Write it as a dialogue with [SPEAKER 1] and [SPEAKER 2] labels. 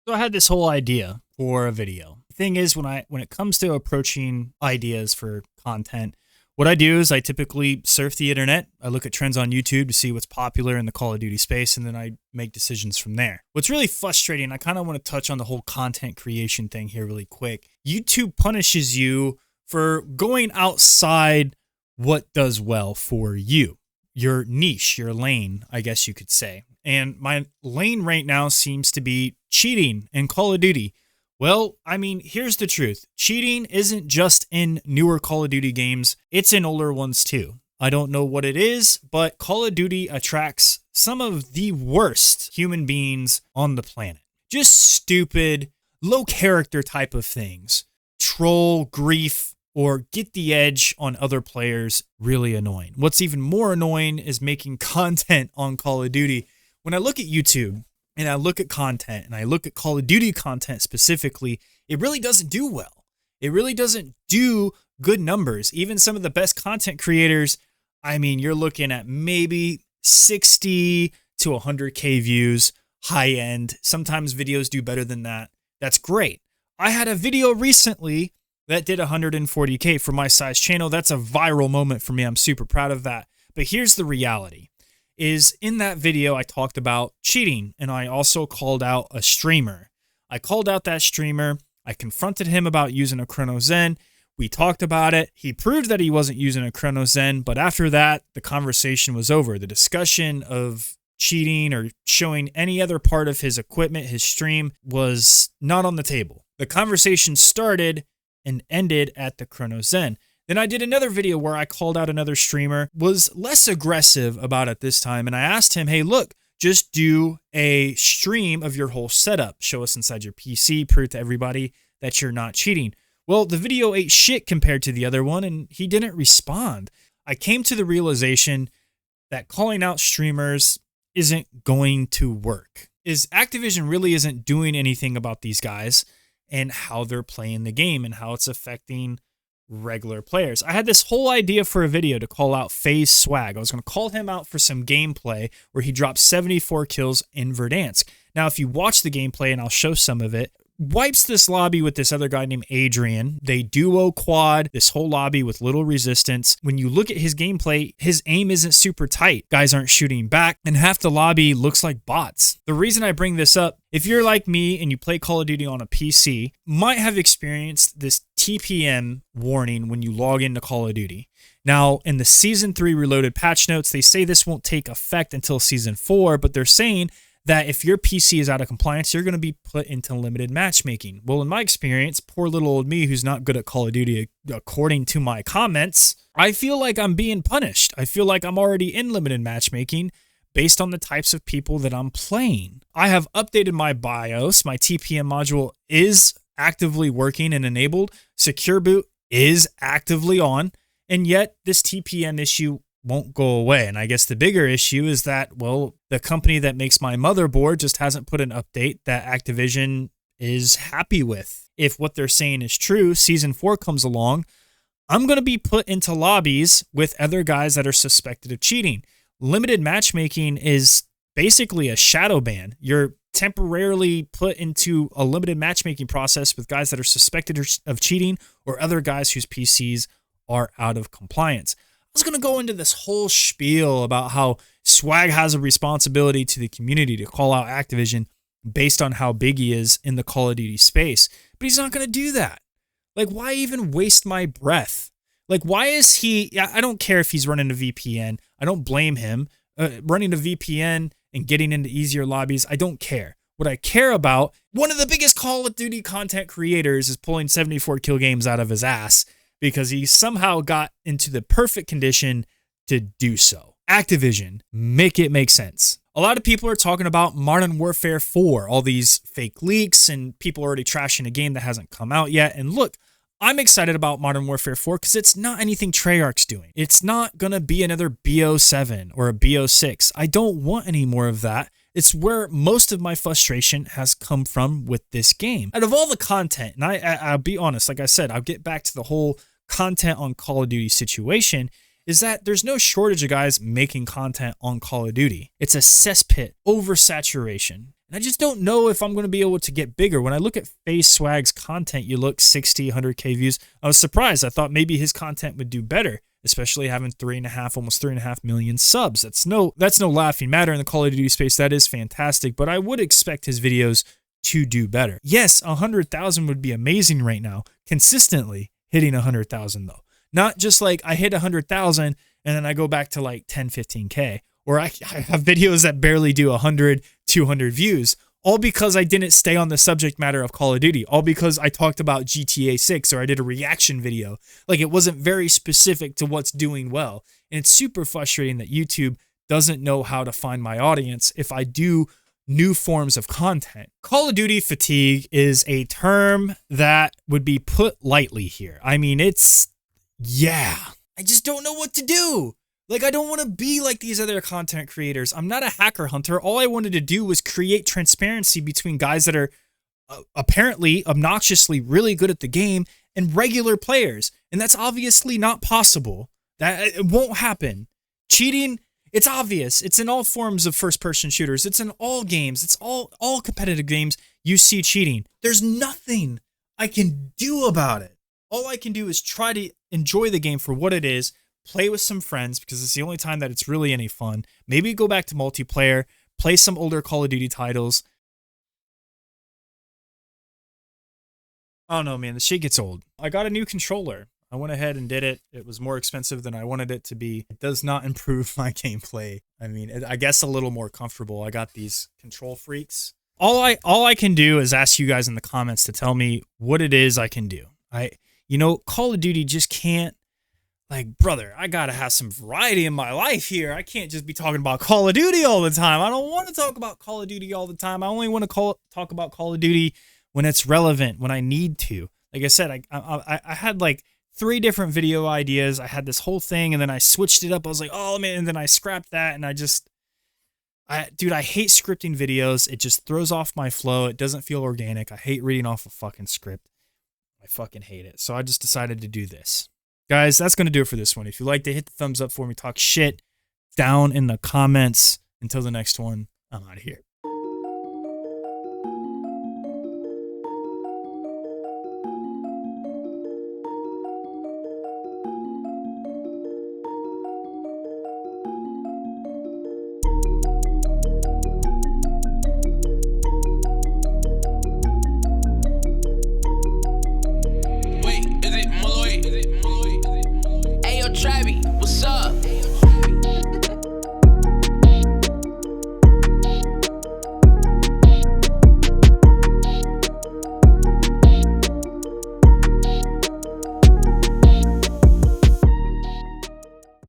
[SPEAKER 1] So I had this whole idea for a video. The thing is, when it comes to approaching ideas for content, what I do is I typically surf the internet. I look at trends on YouTube to see what's popular in the Call of Duty space, and then I make decisions from there. What's really frustrating, I kind of want to touch on the whole content creation thing here really quick. YouTube punishes you for going outside what does well for you, your niche, your lane, I guess you could say. And my lane right now seems to be cheating in Call of Duty. Well, I mean, here's the truth. Cheating isn't just in newer Call of Duty games, it's in older ones too. I don't know what it is, but Call of Duty attracts some of the worst human beings on the planet. Just stupid, low character type of things. Troll, grief, or get the edge on other players, really annoying. What's even more annoying is making content on Call of Duty. When I look at YouTube and I look at content and I look at Call of Duty content specifically, it really doesn't do well. It really doesn't do good numbers. Even some of the best content creators, I mean, you're looking at maybe 60 to 100K views, high end. Sometimes videos do better than that. That's great. I had a video recently that did 140K for my size channel. That's a viral moment for me. I'm super proud of that. But here's the reality. Is in that video, I talked about cheating, and I also called out a streamer. I called out that streamer. I confronted him about using a Chrono Zen. We talked about it. He proved that he wasn't using a Chrono Zen, but after that, the conversation was over. The discussion of cheating or showing any other part of his equipment, his stream, was not on the table. The conversation started and ended at the Chrono Zen. Then I did another video where I called out another streamer, was less aggressive about it this time, and I asked him, hey, look, just do a stream of your whole setup. Show us inside your PC, prove to everybody that you're not cheating. Well, the video ate shit compared to the other one, and he didn't respond. I came to the realization that calling out streamers isn't going to work. Activision really isn't doing anything about these guys and how they're playing the game and how it's affecting regular players. I had this whole idea for a video to call out FaZe Swag. I was going to call him out for some gameplay where he dropped 74 kills in Verdansk. Now, if you watch the gameplay, and I'll show some of it, wipes this lobby with this other guy named Adrian. They duo quad this whole lobby with little resistance. When you look at his gameplay, his aim isn't super tight. Guys aren't shooting back, and half the lobby looks like bots. The reason I bring this up, if you're like me and you play Call of Duty on a PC, might have experienced this TPM warning when you log into Call of Duty. Now, in the Season 3 Reloaded patch notes, they say this won't take effect until Season 4, but they're saying that if your PC is out of compliance, you're going to be put into limited matchmaking. Well, in my experience, poor little old me who's not good at Call of Duty, according to my comments, I feel like I'm being punished. I feel like I'm already in limited matchmaking based on the types of people that I'm playing. I have updated my BIOS. My TPM module is actively working and enabled. Secure boot is actively on, and yet this TPM issue won't go away. And I guess the bigger issue is that, well, the company that makes my motherboard just hasn't put an update that Activision is happy with. If what they're saying is true, Season 4 comes along, I'm going to be put into lobbies with other guys that are suspected of cheating. Limited matchmaking is basically a shadow ban. You're temporarily put into a limited matchmaking process with guys that are suspected of cheating or other guys whose PCs are out of compliance. I was going to go into this whole spiel about how Swag has a responsibility to the community to call out Activision based on how big he is in the Call of Duty space, but he's not going to do that. Like, why even waste my breath? Like, why is he, I don't care if he's running a VPN. I don't blame him. Running a VPN and getting into easier lobbies, I don't care. What I care about, one of the biggest Call of Duty content creators is pulling 74 kill games out of his ass because he somehow got into the perfect condition to do so. Activision, make it make sense. A lot of people are talking about Modern Warfare 4, all these fake leaks and people already trashing a game that hasn't come out yet. And look, I'm excited about Modern Warfare 4 because it's not anything Treyarch's doing. It's not going to be another BO7 or a BO6. I don't want any more of that. It's where most of my frustration has come from with this game. Out of all the content, and I'll be honest, like I said, I'll get back to the whole content on Call of Duty situation, is that there's no shortage of guys making content on Call of Duty. It's a cesspit, oversaturation. And I just don't know if I'm going to be able to get bigger. When I look at FaZe Swag's content, you look 60, 100K views. I was surprised. I thought maybe his content would do better, especially having almost 3.5 million subs. That's no laughing matter in the Call of Duty space. That is fantastic, but I would expect his videos to do better. Yes, 100,000 would be amazing right now. Consistently hitting 100,000 though. Not just like I hit 100,000 and then I go back to like 10, 15K. Or I have videos that barely do 100, 200 views. All because I didn't stay on the subject matter of Call of Duty. All because I talked about GTA 6 or I did a reaction video. Like it wasn't very specific to what's doing well. And it's super frustrating that YouTube doesn't know how to find my audience if I do new forms of content. Call of Duty fatigue is a term that would be put lightly here. I mean, I just don't know what to do. Like, I don't want to be like these other content creators. I'm not a hacker hunter. All I wanted to do was create transparency between guys that are apparently obnoxiously really good at the game and regular players. And that's obviously not possible. That it won't happen. Cheating, it's obvious. It's in all forms of first-person shooters. It's in all games. It's all competitive games. You see cheating. There's nothing I can do about it. All I can do is try to enjoy the game for what it is, play with some friends because it's the only time that it's really any fun. Maybe go back to multiplayer, play some older Call of Duty titles. I don't know, man. The shit gets old. I got a new controller. I went ahead and did it. It was more expensive than I wanted it to be. It does not improve my gameplay. I mean, I guess a little more comfortable. I got these Control Freaks. All I can do is ask you guys in the comments to tell me what it is I can do. Call of Duty just can't, like, brother, I gotta have some variety in my life here. I can't just be talking about Call of Duty all the time. I don't want to talk about Call of Duty all the time. I only want to talk about Call of Duty when it's relevant, when I need to. Like I said, I had like 3 different video ideas. I had this whole thing, and then I switched it up. I was like, oh man, and then I scrapped that, and I hate scripting videos. It just throws off my flow. It doesn't feel organic. I hate reading off a fucking script. I fucking hate it. So I just decided to do this. Guys, that's going to do it for this one. If you liked it, hit the thumbs up for me. Talk shit down in the comments. Until the next one, I'm out of here.